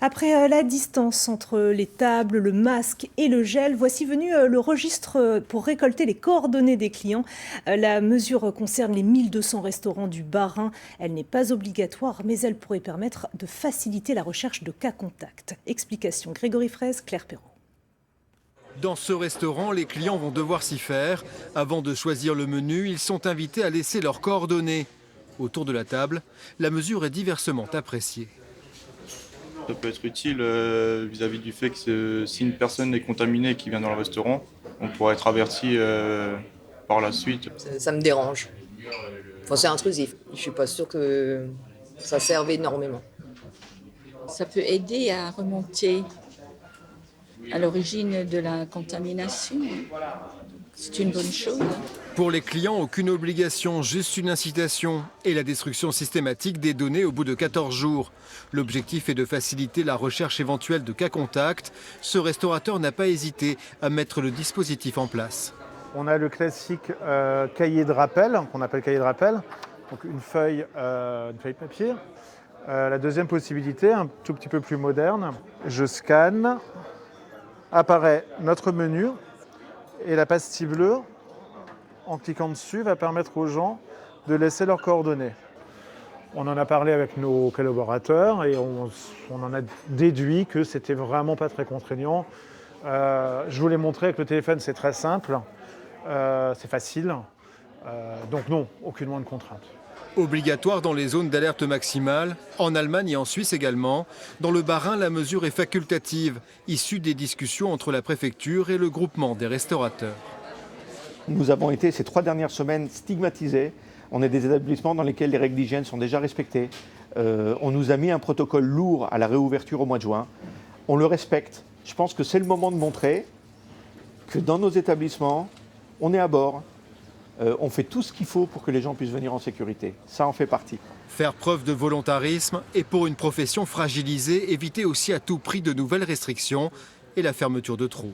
Après la distance entre les tables, le masque et le gel, voici venu le registre pour récolter les coordonnées des clients. La mesure concerne les 1200 restaurants du Bas-Rhin. Elle n'est pas obligatoire, mais elle pourrait permettre de faciliter la recherche de cas contacts. Explication Grégory Fraise, Claire Perrault. Dans ce restaurant, les clients vont devoir s'y faire. Avant de choisir le menu, ils sont invités à laisser leurs coordonnées. Autour de la table, la mesure est diversement appréciée. Ça peut être utile vis-à-vis du fait que si une personne est contaminée et qui vient dans le restaurant, on pourra être averti par la suite. Ça me dérange. Enfin, c'est intrusif. Je ne suis pas sûre que ça serve énormément. Ça peut aider à remonter à l'origine de la contamination. C'est une bonne chose. Pour les clients, aucune obligation, juste une incitation et la destruction systématique des données au bout de 14 jours. L'objectif est de faciliter la recherche éventuelle de cas contacts. Ce restaurateur n'a pas hésité à mettre le dispositif en place. On a le classique cahier de rappel, qu'on appelle cahier de rappel, donc une feuille papier. La deuxième possibilité, un tout petit peu plus moderne, je scanne, apparaît notre menu et la pastille bleue, en cliquant dessus, va permettre aux gens de laisser leurs coordonnées. On en a parlé avec nos collaborateurs et on en a déduit que c'était vraiment pas très contraignant. Je vous l'ai montré avec le téléphone, c'est très simple, c'est facile. Donc non, aucunement de contrainte. Obligatoire dans les zones d'alerte maximale, en Allemagne et en Suisse également. Dans le Bas-Rhin, la mesure est facultative, issue des discussions entre la préfecture et le groupement des restaurateurs. Nous avons été ces 3 dernières semaines stigmatisés. On est des établissements dans lesquels les règles d'hygiène sont déjà respectées. On nous a mis un protocole lourd à la réouverture au mois de juin. On le respecte. Je pense que c'est le moment de montrer que dans nos établissements, on est à bord. On fait tout ce qu'il faut pour que les gens puissent venir en sécurité. Ça en fait partie. Faire preuve de volontarisme et pour une profession fragilisée, éviter aussi à tout prix de nouvelles restrictions et la fermeture de trous.